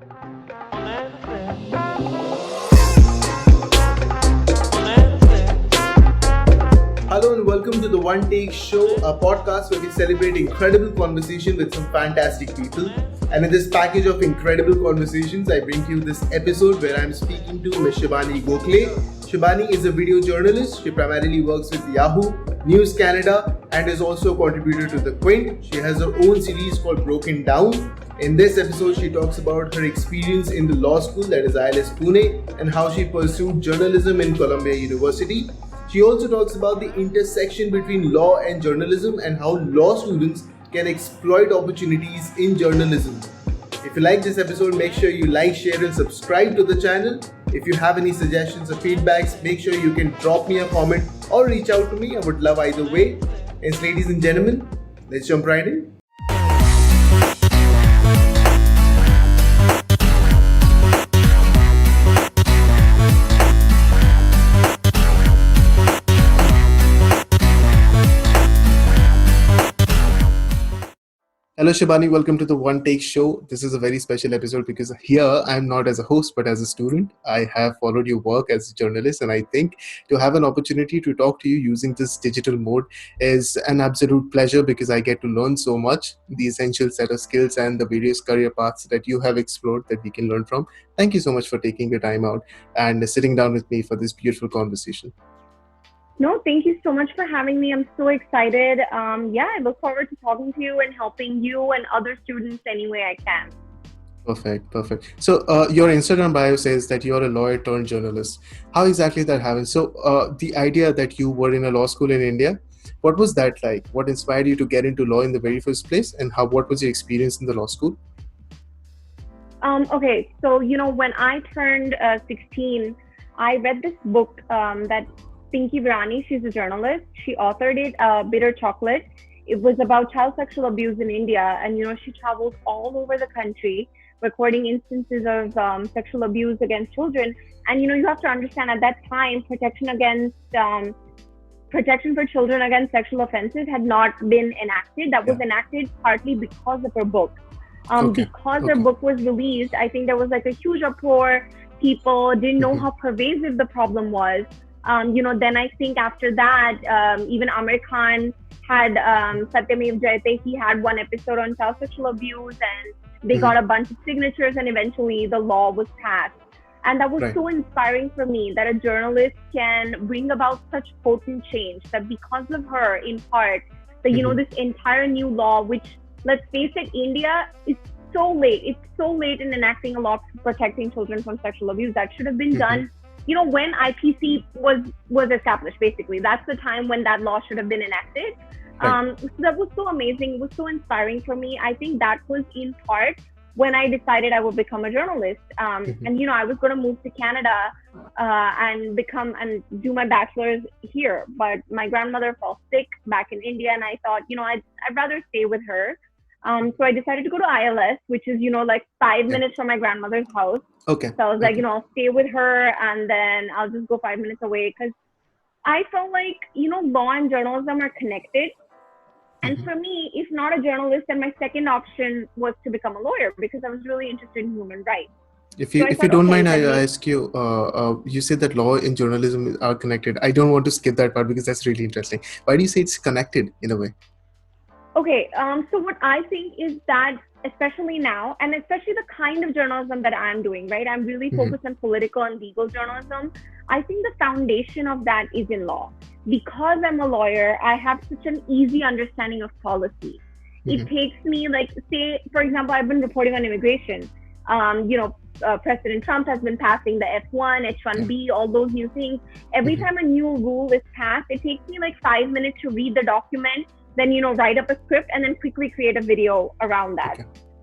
Hello and welcome to the One Take Show, a podcast where we celebrate incredible conversation with some fantastic people. And in this package of incredible conversations, I bring to you this episode where I'm speaking to Ms. Shibani Gokhale. Shibani is a video journalist. She primarily works with Yahoo, News Canada, and is also a contributor to the Quint. She has her own series called Broken Down. In this episode, she talks about her experience in the law school, that is ILS Pune, and how she pursued journalism in Columbia University. She also talks about the intersection between law and journalism and how law students can exploit opportunities in journalism. If you like this episode, make sure you like, share and subscribe to the channel. If you have any suggestions or feedbacks, make sure you can drop me a comment or reach out to me. I would love either way. And ladies and gentlemen, let's jump right in. Hello Shibani, welcome to the One Take Show. This is a very special episode because here I'm not as a host but as a student. I have followed your work as a journalist, and I think to have an opportunity to talk to you using this digital mode is an absolute pleasure because I get to learn so much, the essential set of skills and the various career paths that you have explored that we can learn from. Thank you so much for taking the time out and sitting down with me for this beautiful conversation. No, thank you so much for having me. I'm so excited. I look forward to talking to you and helping you and other students any way I can. Perfect. So your Instagram bio says that you're a lawyer turned journalist. How exactly that happened? So the idea that you were in a law school in India, what was that like? What inspired you to get into law in the very first place? And what was your experience in the law school? So when I turned 16, I read this book that Pinky Virani, she's a journalist. She authored it, Bitter Chocolate. It was about child sexual abuse in India. And, she travels all over the country recording instances of sexual abuse against children. And, you have to understand at that time, protection for children against sexual offenses had not been enacted. That was enacted partly because of her book. Because her book was released, I think there was like a huge uproar. People didn't know how pervasive the problem was. Then I think after that, even Amir Khan had Satyamev Jayate. He had one episode on child sexual abuse, and they got a bunch of signatures, and eventually the law was passed. And that was so inspiring for me that a journalist can bring about such potent change. That because of her, in part, that this entire new law, which let's face it, India is so late. It's so late in enacting a law protecting children from sexual abuse. That should have been done. When IPC was established, basically, that's the time when that law should have been enacted. So that was so amazing. It was so inspiring for me. I think that was in part when I decided I would become a journalist. And I was going to move to Canada and do my bachelor's here. But my grandmother fell sick back in India, and I thought, I'd rather stay with her. So I decided to go to ILS, which is, like 5 minutes from my grandmother's house. So I was like, I'll stay with her and then I'll just go 5 minutes away, because I felt like, law and journalism are connected. And for me, if not a journalist, then my second option was to become a lawyer, because I was really interested in human rights. If you don't mind, I ask you, you said that law and journalism are connected. I don't want to skip that part because that's really interesting. Why do you say it's connected in a way? So what I think is that, especially now, and especially the kind of journalism that I'm doing, right? I'm really focused on political and legal journalism. I think the foundation of that is in law. Because I'm a lawyer, I have such an easy understanding of policy. It takes me, say, for example, I've been reporting on immigration. President Trump has been passing the F1, H1B, all those new things. Every time a new rule is passed, it takes me 5 minutes to read the document, then, write up a script and then quickly create a video around that.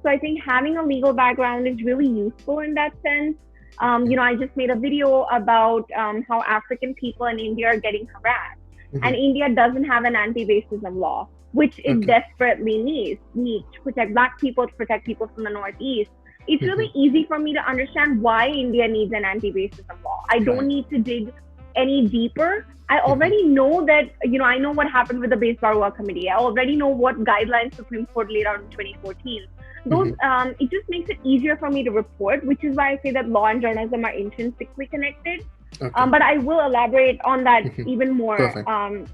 So I think having a legal background is really useful in that sense. I just made a video about how African people in India are getting harassed. And India doesn't have an anti-racism law, which it desperately needs to protect Black people, to protect people from the Northeast. It's really easy for me to understand why India needs an anti-racism law. I don't need to dig any deeper. I already know that, I know what happened with the Base Barua Committee. I already know what guidelines Supreme Court laid out in 2014. those it just makes it easier for me to report, which is why I say that law and journalism are intrinsically connected. But I will elaborate on that even more. Perfect.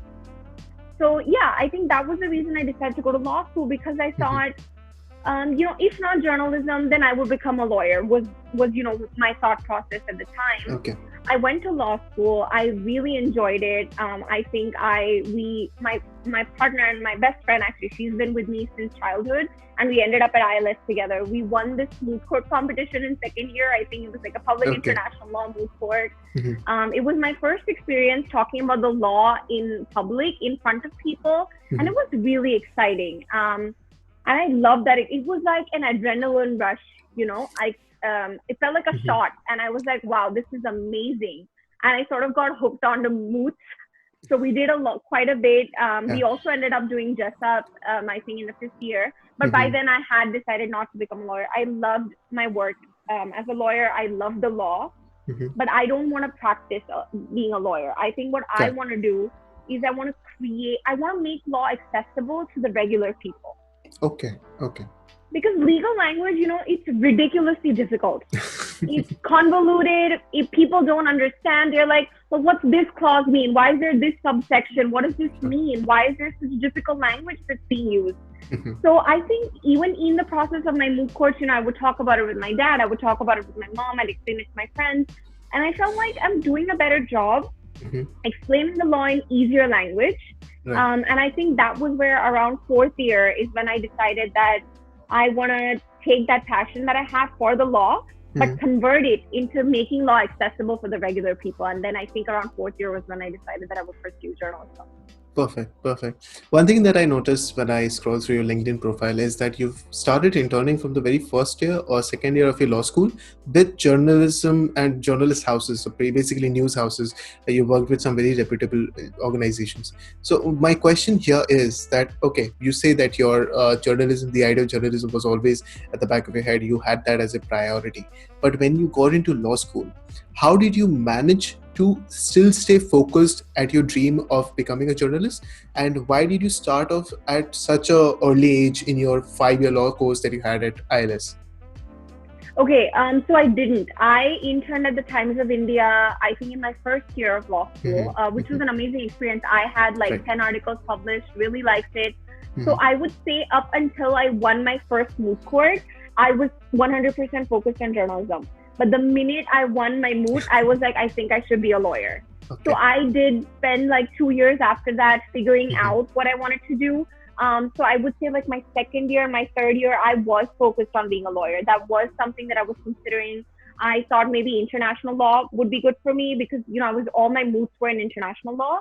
So yeah, I think that was the reason I decided to go to law school, because I thought, if not journalism, then I would become a lawyer, was my thought process at the time. Okay. I went to law school. I really enjoyed it. I think my partner and my best friend, actually, she's been with me since childhood, and we ended up at ILS together. We won this moot court competition in second year. I think it was like a public international law moot court. It was my first experience talking about the law in public, in front of people, and it was really exciting. And I loved that. It was like an adrenaline rush, it felt like a shot, and I was like, wow, this is amazing. And I sort of got hooked on the moots. So we did quite a bit. We also ended up doing Jessup, I think in the 5th year. But by then I had decided not to become a lawyer. I loved my work as a lawyer. I loved the law, but I don't want to practice being a lawyer. I think what I want to do is I want to make law accessible to the regular people. Okay. Because legal language, it's ridiculously difficult. It's convoluted. If people don't understand, they're like, well, what's this clause mean? Why is there this subsection? What does this mean? Why is there such difficult language that's being used? So I think even in the process of my moot courts, I would talk about it with my dad. I would talk about it with my mom. I'd explain it to my friends. And I felt like I'm doing a better job explaining the law in easier language. And I think that was where around 4th year is when I decided that I want to take that passion that I have for the law, but convert it into making law accessible for the regular people. And then I think around 4th year was when I decided that I would pursue journalism. Perfect. One thing that I noticed when I scroll through your LinkedIn profile is that you've started interning from the very first year or second year of your law school with journalism and journalist houses, so basically news houses. You worked with some very reputable organizations. So my question here is that, okay, you say that your journalism, the idea of journalism was always at the back of your head. You had that as a priority. But when you got into law school, how did you manage to still stay focused at your dream of becoming a journalist? And why did you start off at such a early age in your 5-year law course that you had at ILS? Okay, so I didn't. I interned at the Times of India, I think in my first year of law school, which was an amazing experience. I had 10 articles published, really liked it. So I would say up until I won my first moot court, I was 100% focused on journalism. But the minute I won my moot, I was like, I think I should be a lawyer. So I did spend 2 years after that figuring out what I wanted to do. So I would say my second year, my third year, I was focused on being a lawyer. That was something that I was considering. I thought maybe international law would be good for me because, all my moots were in international law.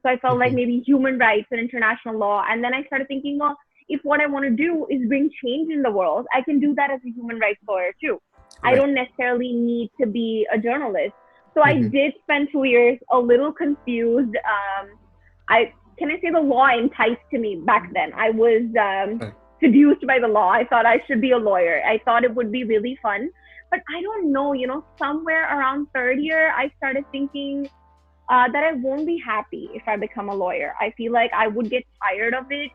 So I felt like maybe human rights and international law. And then I started thinking, well, if what I want to do is bring change in the world, I can do that as a human rights lawyer too. I don't necessarily need to be a journalist. So I did spend 2 years a little confused. Can I say the law enticed to me back then? I was seduced by the law. I thought I should be a lawyer. I thought it would be really fun. But I don't know, somewhere around third year, I started thinking that I won't be happy if I become a lawyer. I feel like I would get tired of it.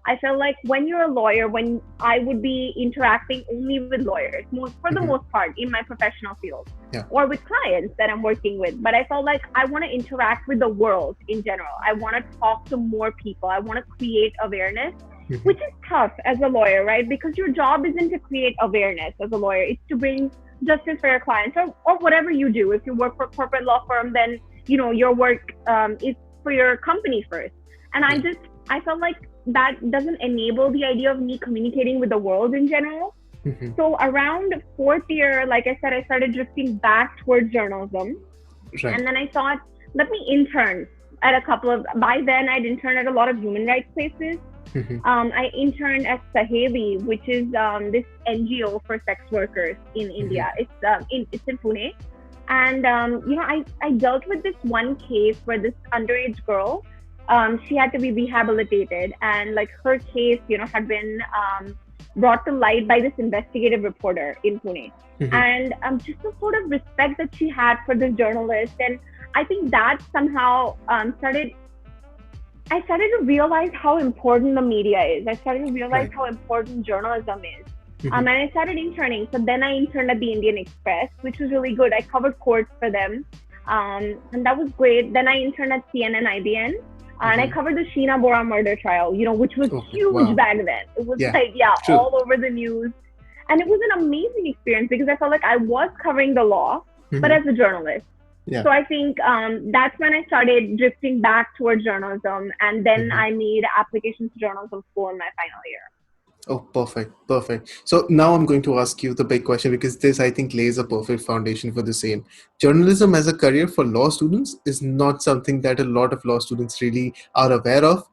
I felt like when you're a lawyer, when I would be interacting only with lawyers, for the most part in my professional field, or with clients that I'm working with. But I felt like I want to interact with the world in general. I want to talk to more people. I want to create awareness, which is tough as a lawyer, right? Because your job isn't to create awareness as a lawyer. It's to bring justice for your clients or whatever you do. If you work for a corporate law firm, then, your work is for your company first. And I felt like that doesn't enable the idea of me communicating with the world in general. So around fourth year, like I said, I started drifting back towards journalism. And then I thought, let me intern at a couple of, by then I'd interned at a lot of human rights places. I interned at Saheli, which is this NGO for sex workers in India. It's in Pune. And, I dealt with this one case where this underage girl, she had to be rehabilitated, and her case, had been brought to light by this investigative reporter in Pune. And just the sort of respect that she had for this journalist. And I think that somehow started I started to realize how important the media is. I started to realize Right. how important journalism is. Mhm. And I started interning. So then I interned at the Indian Express, which was really good. I covered courts for them. And that was great. Then I interned at CNN IBN. And I covered the Sheena Bora murder trial, which was Okay. huge Wow. back then. It was Yeah. True. all over the news. And it was an amazing experience because I felt like I was covering the law, but as a journalist. Yeah. So I think that's when I started drifting back towards journalism. And then I made applications to journalism school in my final year. Oh, perfect. Perfect. So now I'm going to ask you the big question, because this, I think, lays a perfect foundation for the same. Journalism as a career for law students is not something that a lot of law students really are aware of.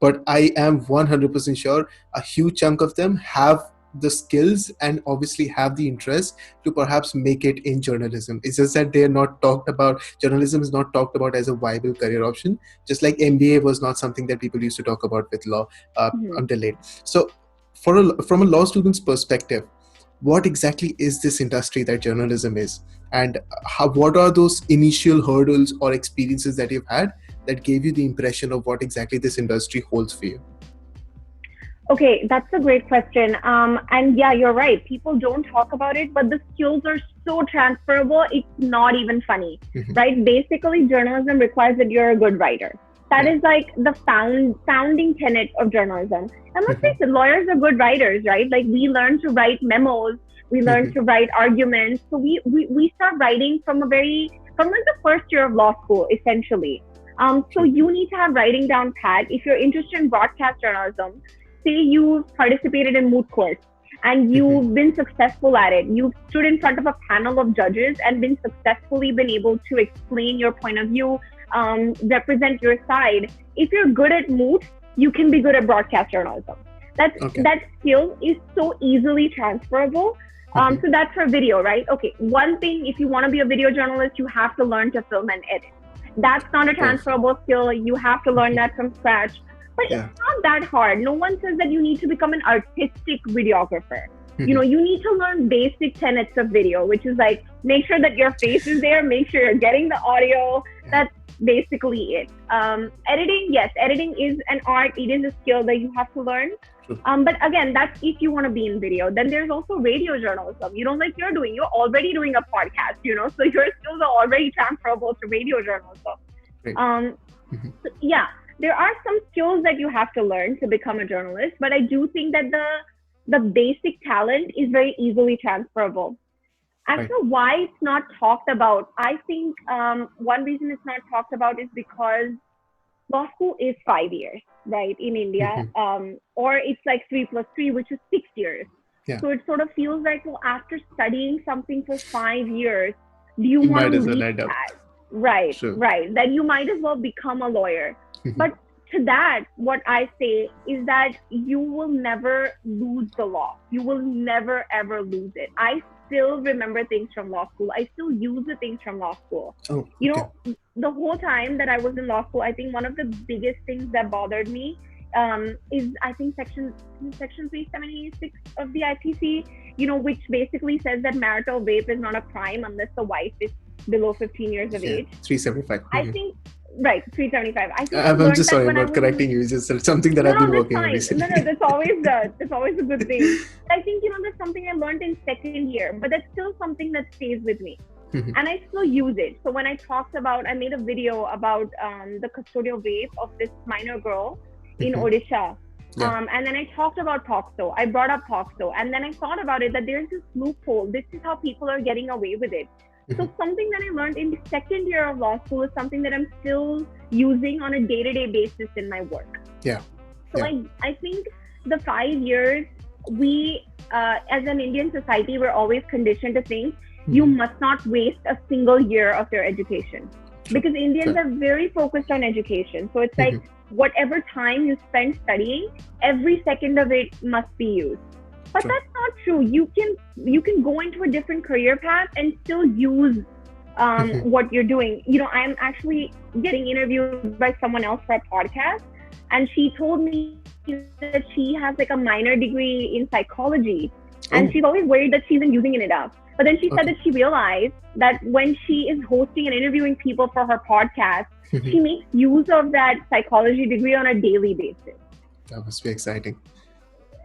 But I am 100% sure a huge chunk of them have the skills and obviously have the interest to perhaps make it in journalism. It's just that they're not talked about. Journalism is not talked about as a viable career option, just like MBA was not something that people used to talk about with law until late. So from a law student's perspective, what exactly is this industry that journalism is, and what are those initial hurdles or experiences that you've had that gave you the impression of what exactly this industry holds for you? Okay, that's a great question. And yeah, you're right. People don't talk about it, but the skills are so transferable. It's not even funny, right? Basically, journalism requires that you're a good writer. That is like the founding tenet of journalism. And let's face it, lawyers are good writers, right? Like we learn to write memos, we learn to write arguments. So we start writing from like the first year of law school, essentially. So you need to have writing down pat. If you're interested in broadcast journalism, say you've participated in moot courts and you've been successful at it. You've stood in front of a panel of judges and been able to explain your point of view, represent your side. If you're good at moot, you can be good at broadcast journalism. That skill is so easily transferable. So that's for video, right? Okay, one thing, if you want to be a video journalist, you have to learn to film and edit. That's not a transferable skill. You have to learn that from scratch. But it's not that hard. No one says that you need to become an artistic videographer. You need to learn basic tenets of video, which is like, make sure that your face is there, make sure you're getting the audio. That's basically it. Editing, yes, editing is an art. It is a skill that you have to learn. But again, that's if you want to be in video. Then there's also radio journalism. Like you're already doing a podcast, so your skills are already transferable to radio journalism. So, yeah. There are some skills that you have to learn to become a journalist, but I do think that the basic talent is very easily transferable. As for why it's not talked about, I think one reason it's not talked about is because law school is 5 years, right, in India, or it's like 3 + 3, which is 6 years. So it sort of feels like, well, after studying something for 5 years, do you want to leave that? Right. Then you might as well become a lawyer. But to that, what I say is that you will never lose the law. You will never, ever lose it. I still remember things from law school. I still use the things from law school. The whole time that I was in law school, I think one of the biggest things that bothered me is, I think, section 376 of the IPC, which basically says that marital rape is not a crime unless the wife is below 15 years of age. 375. I think, right, 375. I think I'm just sorry, I'm not correcting you. It's just something that I've been working on recently. No, that's always a good thing. I think, that's something I learned in second year, but that's still something that stays with me. And I still use it. So when I made a video about the custodial rape of this minor girl in Odisha. And then I talked about POCSO. I brought up POCSO. And then I thought about it, that there's this loophole. This is how people are getting away with it. So something that I learned in the second year of law school is something that I'm still using on a day-to-day basis in my work. So I think the 5 years, we, as an Indian society, we're always conditioned to think you must not waste a single year of your education. Because Indians are very focused on education. So it's like, whatever time you spend studying, every second of it must be used. But that's not true. You can go into a different career path and still use what you're doing. I'm actually getting interviewed by someone else for a podcast, and she told me that she has like a minor degree in psychology, and she's always worried that she isn't using it enough. But then she said Okay. that she realized that when she is hosting and interviewing people for her podcast, she makes use of that psychology degree on a daily basis. That must be exciting.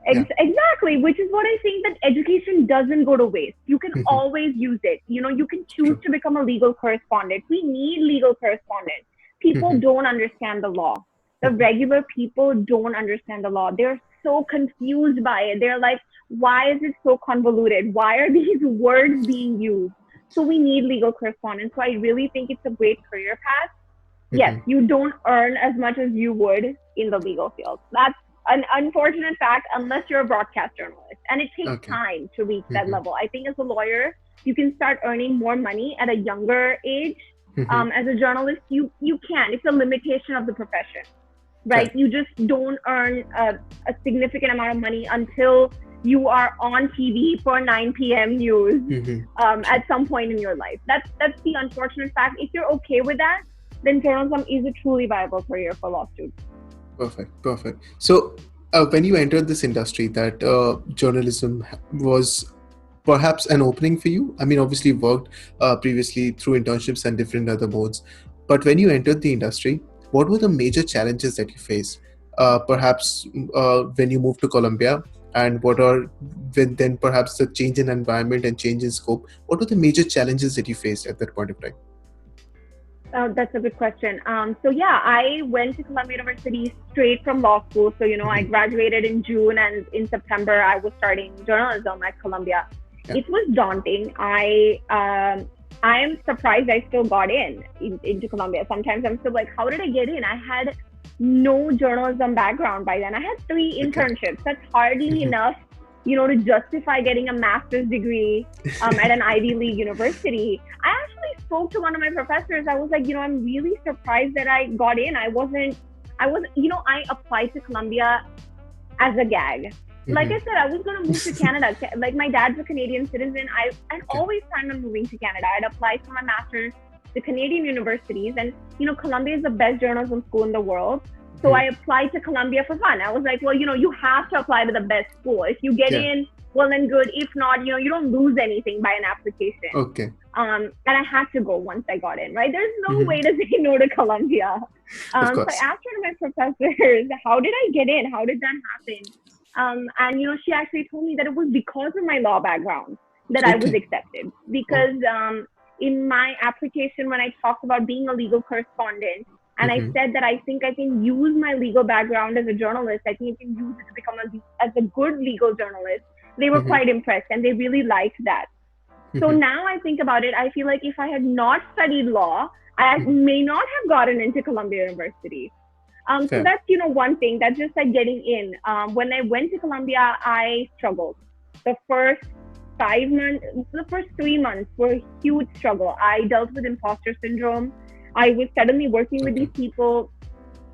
Yeah. Exactly, which is what I think, that education doesn't go to waste. You can always use it. You can choose to become a legal correspondent. We need legal correspondents. People don't understand the law. The regular people don't understand the law. They're so confused by it. They're like, why is it so convoluted? Why are these words being used? So we need legal correspondents. So I really think it's a great career path. Yes, you don't earn as much as you would in the legal field. That's an unfortunate fact, unless you're a broadcast journalist. And it takes time to reach that level. I think as a lawyer, you can start earning more money at a younger age. As a journalist, you can. It's a limitation of the profession, right? You just don't earn a significant amount of money until you are on TV for 9 p.m. news at some point in your life. That's the unfortunate fact. If you're okay with that, then journalism is a truly viable career for law students. Perfect. So when you entered this industry, that journalism was perhaps an opening for you. I mean, obviously you worked previously through internships and different other modes. But when you entered the industry, what were the major challenges that you faced? Perhaps when you moved to Colombia, and then perhaps the change in environment and change in scope, what were the major challenges that you faced at that point of time? That's a good question. I went to Columbia University straight from law school. So, I graduated in June, and in September, I was starting journalism at Columbia. Yeah. It was daunting. I am surprised I still got into Columbia. Sometimes I'm still like, how did I get in? I had no journalism background by then. I had 3 internships. That's hardly enough, to justify getting a master's degree at an Ivy League university. I actually spoke to one of my professors. I was like, I'm really surprised that I got in. I applied to Columbia as a gag. Like I said, I was going to move to Canada. Like, my dad's a Canadian citizen. I'd always planned on moving to Canada. I'd applied for my master's to Canadian universities. And, Columbia is the best journalism school in the world. So I applied to Columbia for fun. I was like, well, you have to apply to the best school. If you get in, well, then good. If not, you don't lose anything by an application. Okay. And I had to go once I got in, right? There's no way to say no to Columbia. So I asked one of my professors, how did I get in? How did that happen? And she actually told me that it was because of my law background that I was accepted. Because in my application, when I talked about being a legal correspondent, and I said that I think I can use my legal background as a journalist, I think I can use it to become as a good legal journalist, they were quite impressed, and they really liked that. So now I think about it, I feel like if I had not studied law, I may not have gotten into Columbia University. So that's, one thing, that's just like getting in. When I went to Columbia, I struggled. The first 3 months were a huge struggle. I dealt with imposter syndrome. I was suddenly working with these people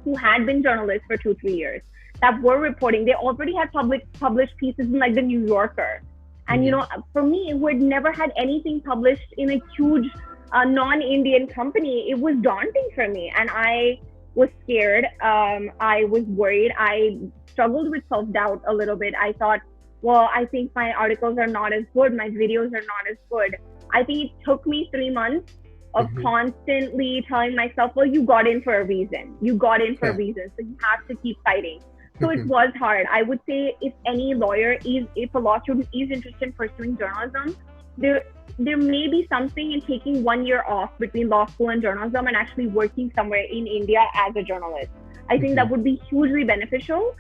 who had been journalists for 2-3 years that were reporting. They already had published pieces in like the New Yorker. And, for me, who had never had anything published in a huge non-Indian company, it was daunting for me. And I was scared. I was worried. I struggled with self-doubt a little bit. I thought, well, I think my articles are not as good. My videos are not as good. I think it took me 3 months of constantly telling myself, well, you got in for a reason. You got in for a reason. So you have to keep fighting. So it was hard. I would say if any lawyer if a law student is interested in pursuing journalism, there may be something in taking 1 year off between law school and journalism and actually working somewhere in India as a journalist. I think that would be hugely beneficial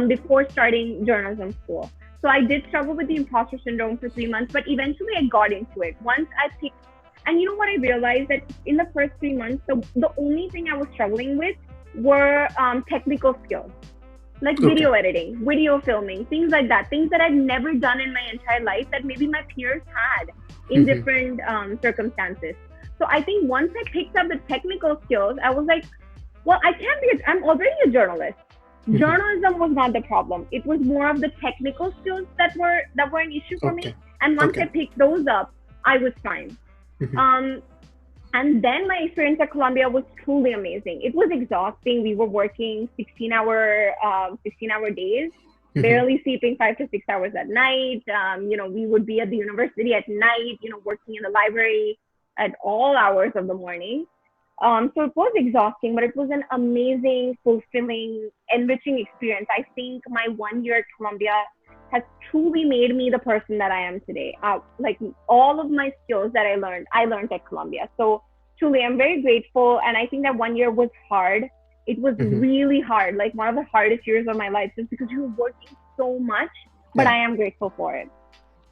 before starting journalism school. So I did struggle with the imposter syndrome for 3 months, but eventually I got into it. Once I picked, and you know what, I realized that in the first 3 months, the only thing I was struggling with were technical skills, like video editing, video filming, things like that, things that I'd never done in my entire life that maybe my peers had in different circumstances. So I think once I picked up the technical skills, I was like, well, I'm already a journalist. Journalism was not the problem. It was more of the technical skills that were an issue for me. And once I picked those up, I was fine. And then my experience at Columbia was truly amazing. It was exhausting. We were working 16-hour days. barely sleeping 5 to 6 hours at night. We would be at the university at night, working in the library at all hours of the morning. So it was exhausting, but it was an amazing, fulfilling, enriching experience. I think my 1 year at Columbia has truly made me the person that I am today. Like all of my skills that I learned at Columbia. So truly, I'm very grateful. And I think that 1 year was hard. It was really hard, like one of the hardest years of my life, just because you were working so much, but I am grateful for it.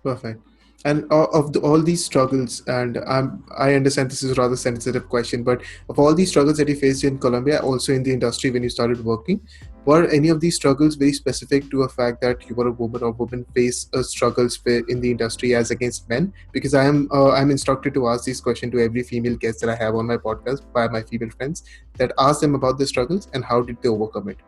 Perfect. And of all these struggles, and I understand this is a rather sensitive question, but of all these struggles that you faced in Colombia, also in the industry when you started working, were any of these struggles very specific to a fact that you were a woman or women face struggles in the industry as against men? Because I'm instructed to ask this question to every female guest that I have on my podcast by my female friends, that ask them about the struggles and how did they overcome it.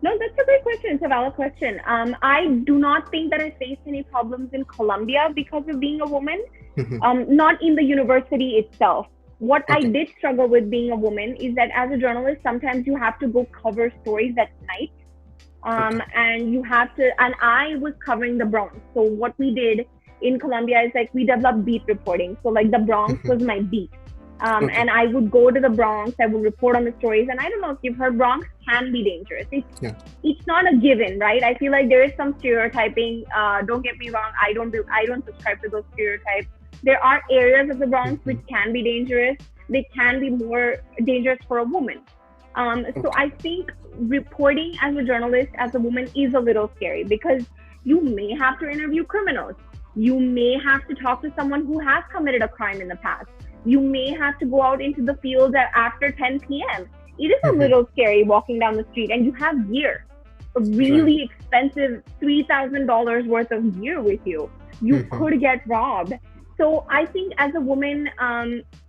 No, that's a great question. It's a valid question. I do not think that I faced any problems in Colombia because of being a woman, not in the university itself. What I did struggle with being a woman is that as a journalist, sometimes you have to go cover stories at night. And you have to, and I was covering the Bronx. So what we did in Colombia is like we developed beat reporting. So like the Bronx was my beat. And I would go to the Bronx, I would report on the stories. And I don't know if you've heard, Bronx can be dangerous. It's not a given, right? I feel like there is some stereotyping. Don't get me wrong. I don't subscribe to those stereotypes. There are areas of the Bronx which can be dangerous. They can be more dangerous for a woman. So I think reporting as a journalist, as a woman, is a little scary because you may have to interview criminals. You may have to talk to someone who has committed a crime in the past. You may have to go out into the field after 10 p.m. It is a little scary walking down the street, and you have gear, a really expensive $3,000 worth of gear with you. You could get robbed. So I think as a woman,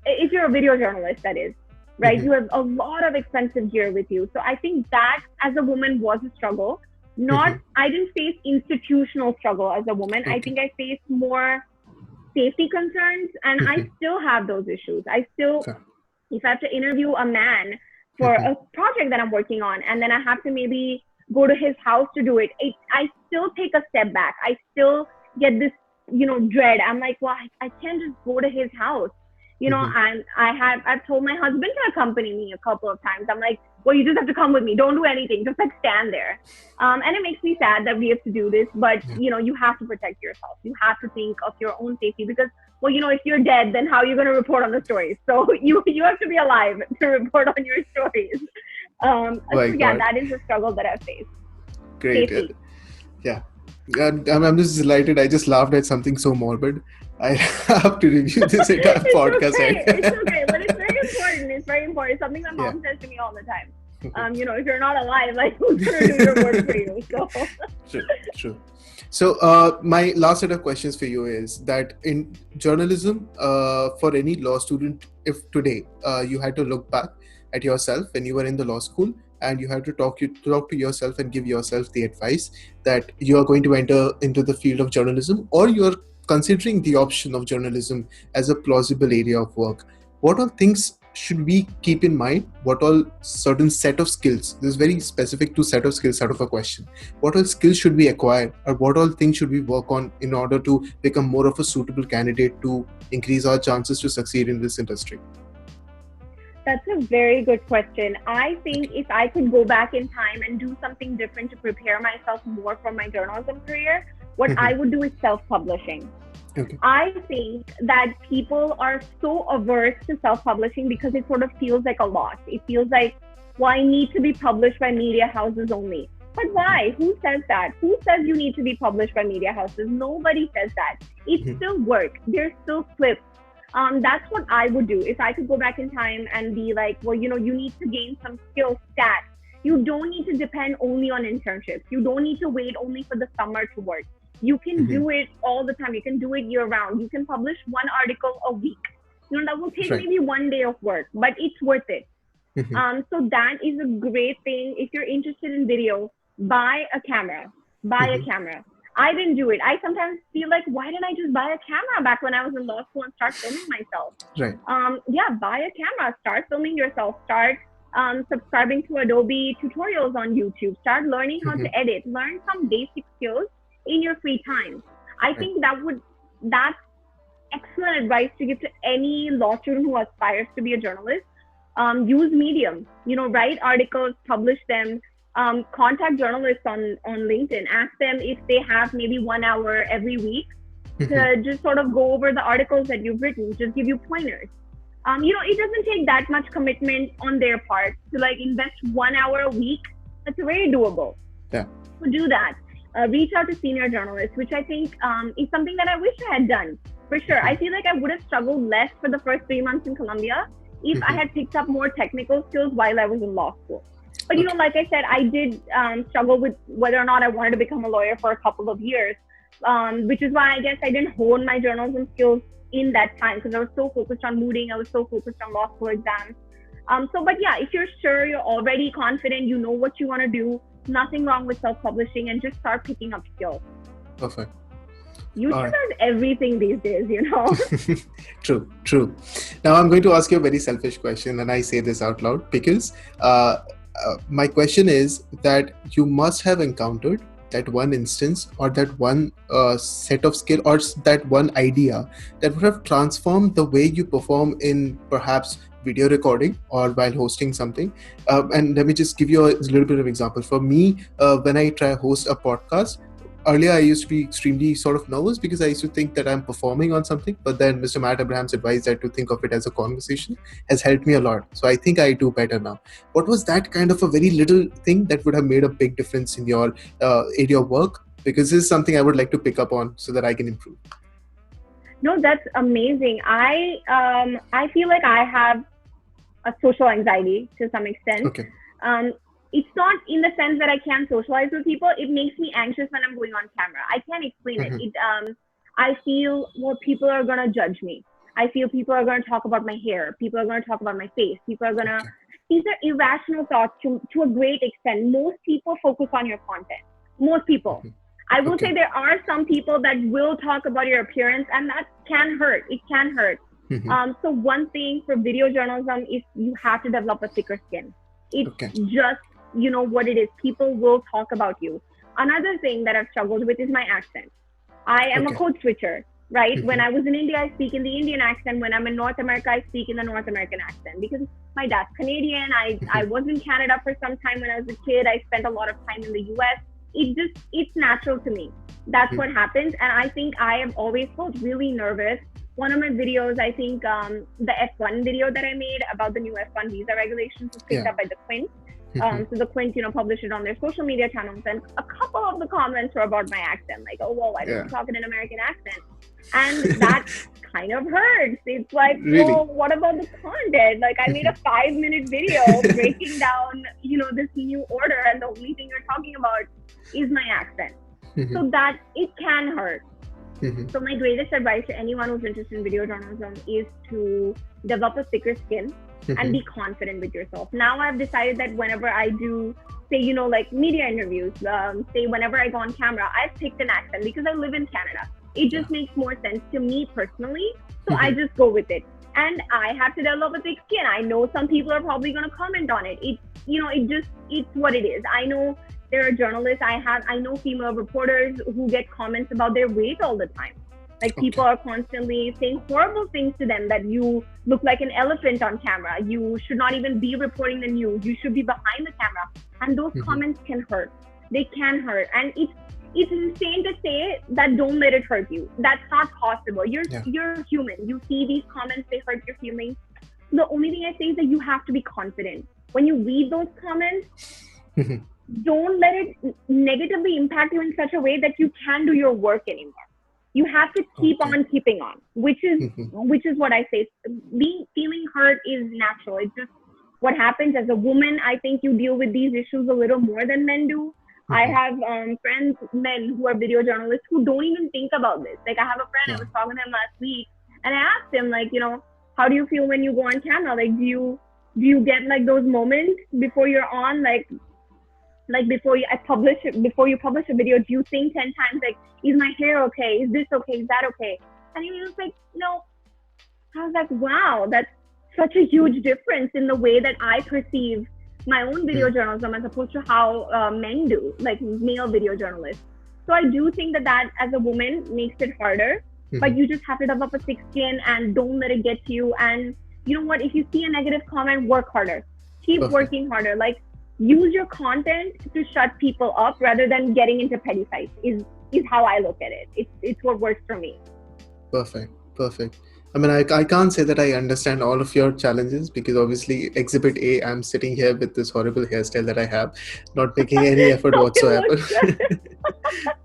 if you're a video journalist, that is, right, you have a lot of expensive gear with you. So I think that as a woman was a struggle. I didn't face institutional struggle as a woman. I think I faced more safety concerns, and I still have those issues. If I have to interview a man for a project that I'm working on, and then I have to maybe go to his house to do it, I still take a step back. I still get this, dread. I'm like, well, I can't just go to his house. I've told my husband to accompany me a couple of times. I'm like, well, you just have to come with me. Don't do anything. Just like stand there. And it makes me sad that we have to do this, but you have to protect yourself. You have to think of your own safety because, well, if you're dead, then how are you going to report on the stories? So you have to be alive to report on your stories. That is a struggle that I've faced. Great. Safety. Yeah. I'm just delighted. I just laughed at something so morbid. I have to review this entire podcast. It's okay, but it's very important. It's very important. It's something my mom says to me all the time. If you're not alive, like who's gonna do your work for you? So True. So my last set of questions for you is that in journalism, for any law student, if today you had to look back at yourself when you were in the law school, and you have to talk to yourself and give yourself the advice that you are going to enter into the field of journalism, or you're considering the option of journalism as a plausible area of work, what all things should we keep in mind? What all certain set of skills, this is very specific to set of skills out of a question, what all skills should we acquire, or what all things should we work on in order to become more of a suitable candidate to increase our chances to succeed in this industry? That's a very good question. I think if I could go back in time and do something different to prepare myself more for my journalism career, what I would do is self-publishing. I think that people are so averse to self-publishing because it sort of feels like a loss. It feels like, well, I need to be published by media houses only. But why? Who says that? Who says you need to be published by media houses? Nobody says that. It's still work. There's still clips. That's what I would do if I could go back in time and be like, well, you need to gain some skill stats. You don't need to depend only on internships. You don't need to wait only for the summer to work. You can do it all the time. You can do it year round. You can publish one article a week. That will take maybe 1 day of work, but it's worth it. So that is a great thing. If you're interested in video, buy a camera. I didn't do it. I sometimes feel like, why didn't I just buy a camera back when I was in law school and start filming myself? Buy a camera, start filming yourself, start subscribing to Adobe tutorials on YouTube. Start learning how Mm-hmm. to edit. Learn some basic skills in your free time. I Right. think that's excellent advice to give to any law student who aspires to be a journalist. Use Medium. Write articles, publish them. Contact journalists on LinkedIn. Ask them if they have maybe 1 hour every week Mm-hmm. to just sort of go over the articles that you've written. Just give you pointers. It doesn't take that much commitment on their part to like invest 1 hour a week. That's very doable. Yeah. So do that. Reach out to senior journalists, which I think is something that I wish I had done. For sure. I feel like I would have struggled less for the first 3 months in Columbia if I had picked up more technical skills while I was in law school. But, like I said, I did struggle with whether or not I wanted to become a lawyer for a couple of years, which is why I guess I didn't hone my journalism skills in that time because I was so focused on mooting. I was so focused on law school exams. But yeah, if you're sure, you're already confident, you know what you want to do, nothing wrong with self-publishing, and just start picking up skills. Perfect. YouTube has everything these days, True. Now I'm going to ask you a very selfish question, and I say this out loud because my question is that you must have encountered that one instance or that one set of skill or that one idea that would have transformed the way you perform in perhaps video recording or while hosting something. And let me just give you a little bit of example. For me, when I try host a podcast, earlier I used to be extremely sort of nervous because I used to think that I'm performing on something, but then Mr. Matt Abraham's advice that to think of it as a conversation has helped me a lot. So I think I do better now. What was that kind of a very little thing that would have made a big difference in your area of work? Because this is something I would like to pick up on so that I can improve. No, that's amazing. I feel like I have a social anxiety to some extent. Okay. It's not in the sense that I can't socialize with people. It makes me anxious when I'm going on camera. I can't explain it. I feel people are going to judge me. I feel people are going to talk about my hair. People are going to talk about my face. People are going to, these are irrational thoughts to a great extent. Most people focus on your content. Most people. I will say there are some people that will talk about your appearance, and that can hurt. It can hurt. So one thing for video journalism is you have to develop a thicker skin. It's just, what it is. People will talk about you. Another thing that I've struggled with is my accent. I am a code switcher, right? When I was in India, I speak in the Indian accent. When I'm in North America, I speak in the North American accent because my dad's Canadian. I was in Canada for some time when I was a kid. I spent a lot of time in the US. It's natural to me. That's what happens. And I think I have always felt really nervous. One of my videos, I think the F1 video that I made about the new F1 visa regulations was picked up by the Quint. So the Quint, published it on their social media channels, and a couple of the comments were about my accent, like, oh, well, why don't you talk in an American accent? And that kind of hurts. It's like, well, what about the content? Like, I made a 5-minute video breaking down, this new order, and the only thing you're talking about is my accent. So that it can hurt. So my greatest advice to anyone who's interested in video journalism is to develop a thicker skin and be confident with yourself. Now I've decided that whenever I do, say, like media interviews, say whenever I go on camera, I've picked an accent because I live in Canada. It just makes more sense to me personally. So I just go with it. And I have to develop a thick skin. I know some people are probably going to comment on it. It's what it is. I know there are journalists. I know female reporters who get comments about their weight all the time. Like people are constantly saying horrible things to them, that you look like an elephant on camera. You should not even be reporting the news. You should be behind the camera. And those comments can hurt. They can hurt. And it's insane to say that don't let it hurt you. That's not possible. You're human. You see these comments, they hurt your feelings. The only thing I say is that you have to be confident. When you read those comments, don't let it negatively impact you in such a way that you can't do your work anymore. You have to keep on keeping on, which is what I say. Feeling hurt is natural. It's just what happens as a woman. I think you deal with these issues a little more than men do. I have friends, men who are video journalists who don't even think about this. Like I have a friend, I was talking to him last week, and I asked him, like, how do you feel when you go on camera? Like, do you get like those moments before you're on, like before you publish a video, do you think 10 times, like, is my hair okay? Is this okay? Is that okay? And he was like, no. I was like, wow, that's such a huge difference in the way that I perceive my own video journalism as opposed to how men do, like male video journalists. So I do think that as a woman makes it harder, but you just have to develop a thick skin and don't let it get to you. And you know what? If you see a negative comment, work harder. Keep working harder. Like, use your content to shut people up rather than getting into petty fights is how I look at it. It's what works for me. Perfect. I mean, I can't say that I understand all of your challenges because obviously Exhibit A, I'm sitting here with this horrible hairstyle that I have, not making any effort whatsoever.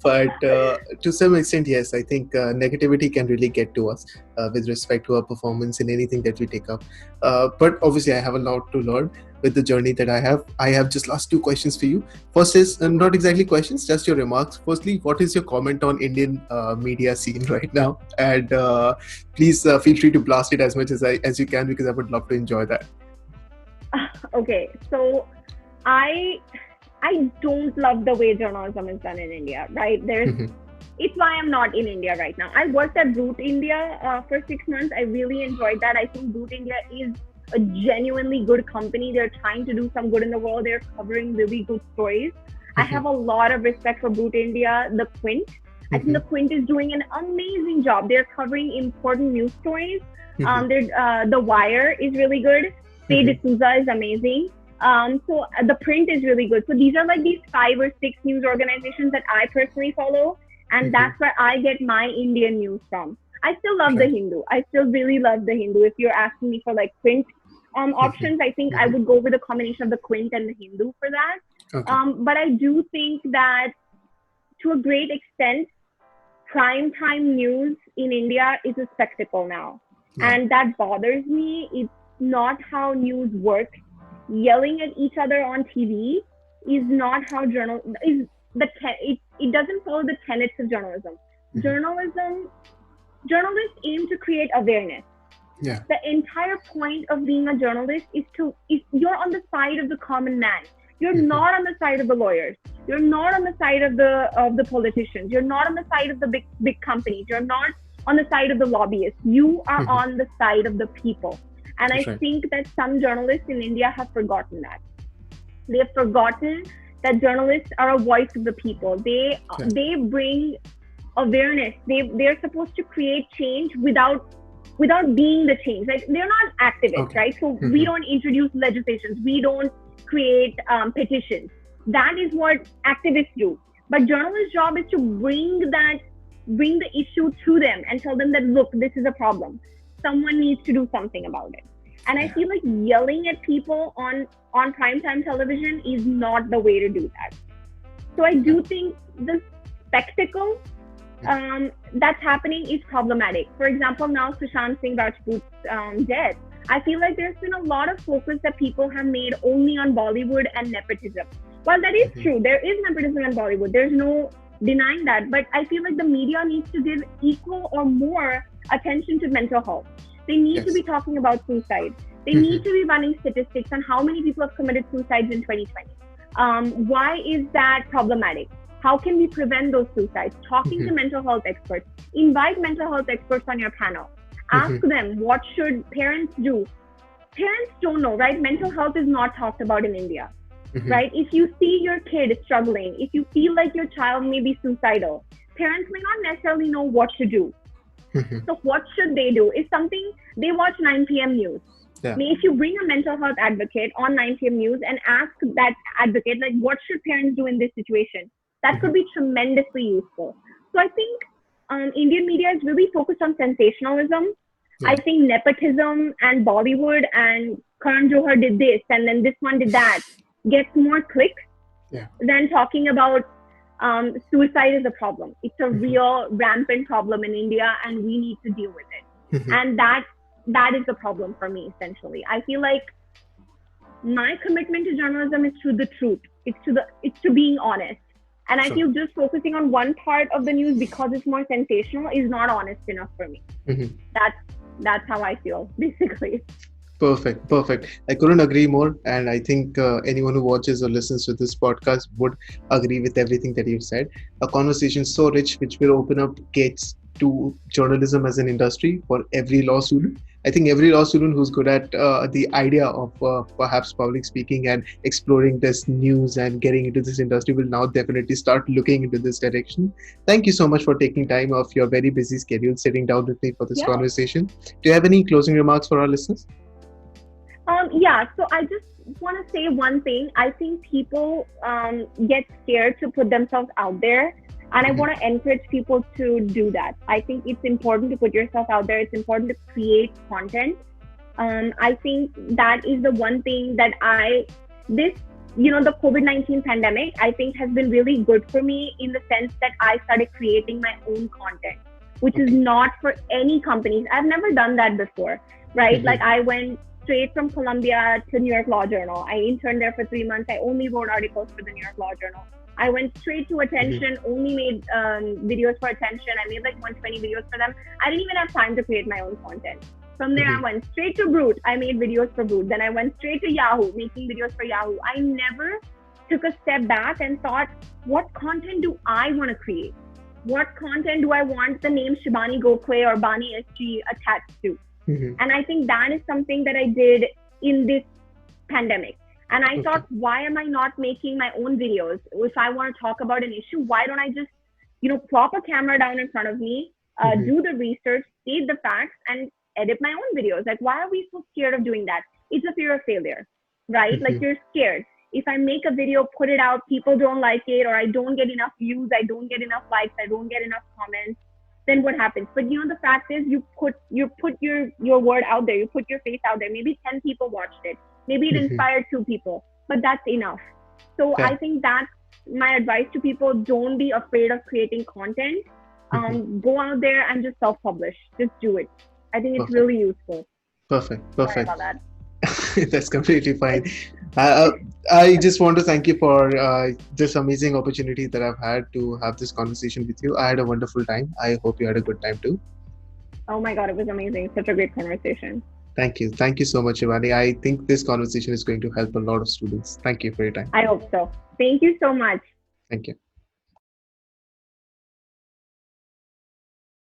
But to some extent, yes, I think negativity can really get to us with respect to our performance in anything that we take up. But obviously, I have a lot to learn with the journey that I have. I have just last 2 questions for you. First is not exactly questions, just your remarks. Firstly, what is your comment on Indian media scene right now? And please feel free to blast it as much as you can because I would love to enjoy that. Okay, so I don't love the way journalism is done in India, right? It's why I'm not in India right now. I worked at Brut India for 6 months. I really enjoyed that. I think Brut India is a genuinely good company. They're trying to do some good in the world. They're covering really good stories. I have a lot of respect for Brut India, the Quint. I think the Quint is doing an amazing job. They're covering important news stories. The Wire is really good. Say D'Souza is amazing. So the Print is really good. So these are like these 5 or 6 news organizations that I personally follow. And that's where I get my Indian news from. I still love the Hindu. I still really love the Hindu. If you're asking me for like print options, I think I would go with a combination of the Quint and the Hindu for that. But I do think that to a great extent, primetime news in India is a spectacle now. And that bothers me. It's not how news works. Yelling at each other on TV is not how it doesn't follow the tenets of journalism. Journalists aim to create awareness. The entire point of being a journalist is you're on the side of the common man. You're not on the side of the lawyers. You're not on the side of the politicians. You're not on the side of the big companies. You're not on the side of the lobbyists. You are on the side of the people. And I think that some journalists in India have forgotten that. They have forgotten that journalists are a voice of the people. They bring awareness. They're supposed to create change without being the change. Like, they're not activists, right? So we don't introduce legislations. We don't create petitions. That is what activists do. But journalists' job is to bring the issue to them and tell them that, look, this is a problem. Someone needs to do something about it. And I feel like yelling at people on primetime television is not the way to do that. So I do think the spectacle that's happening is problematic. For example, now Sushant Singh Rajput's death, I feel like there's been a lot of focus that people have made only on Bollywood and nepotism. While that is true, there is nepotism in Bollywood. There's no denying that. But I feel like the media needs to give equal or more attention to mental health. They need to be talking about suicide. They need to be running statistics on how many people have committed suicides in 2020. Why is that problematic? How can we prevent those suicides? Talking to mental health experts. Invite mental health experts on your panel. Ask them, what should parents do? Parents don't know, right? Mental health is not talked about in India, right? If you see your kid struggling, if you feel like your child may be suicidal, parents may not necessarily know what to do. So what should they do? Is something they watch 9 p.m. news. If you bring a mental health advocate on 9 p.m. news and ask that advocate, like, what should parents do in this situation? That could be tremendously useful. So I think Indian media is really focused on sensationalism. I think nepotism and Bollywood and Karan Johar did this and then this one did that gets more clicks than talking about suicide is a problem. It's a real rampant problem in India and we need to deal with it. And that is the problem for me, essentially. I feel like my commitment to journalism is to the truth. It's to being honest. And I feel just focusing on one part of the news because it's more sensational is not honest enough for me. That's how I feel, basically. Perfect. I couldn't agree more. And I think anyone who watches or listens to this podcast would agree with everything that you've said. A conversation so rich, which will open up gates to journalism as an industry for every law student. I think every law student who's good at the idea of perhaps public speaking and exploring this news and getting into this industry will now definitely start looking into this direction. Thank you so much for taking time off your very busy schedule, sitting down with me for this conversation. Do you have any closing remarks for our listeners? So I just want to say one thing. I think people get scared to put themselves out there. And I want to encourage people to do that. I think it's important to put yourself out there. It's important to create content. I think that is the one thing that the COVID-19 pandemic, I think has been really good for me in the sense that I started creating my own content, which is not for any companies. I've never done that before, right? Like I went straight from Columbia to New York Law Journal. I interned there for 3 months. I only wrote articles for the New York Law Journal. I went straight to Attention, only made videos for Attention. I made like 120 videos for them. I didn't even have time to create my own content. From there, I went straight to Brut. I made videos for Brut. Then I went straight to Yahoo, making videos for Yahoo. I never took a step back and thought, what content do I want to create? What content do I want the name Shibani Gokhale or Bani SG attached to? And I think that is something that I did in this pandemic. And I thought, why am I not making my own videos? If I want to talk about an issue, why don't I just, plop a camera down in front of me, do the research, state the facts, and edit my own videos? Like, why are we so scared of doing that? It's a fear of failure, right? Like, you're scared. If I make a video, put it out, people don't like it, or I don't get enough views, I don't get enough likes, I don't get enough comments, then what happens? But the fact is, you put your word out there, you put your face out there. Maybe 10 people watched it. Maybe it inspired 2 people, but that's enough. So I think that's my advice to people. Don't be afraid of creating content. Go out there and just self-publish. Just do it. I think it's really useful. Perfect. Sorry about that. That's completely fine. I just want to thank you for this amazing opportunity that I've had to have this conversation with you. I had a wonderful time. I hope you had a good time too. Oh my God, it was amazing. Such a great conversation. Thank you. Thank you so much, Shibani. I think this conversation is going to help a lot of students. Thank you for your time. I hope so. Thank you so much. Thank you.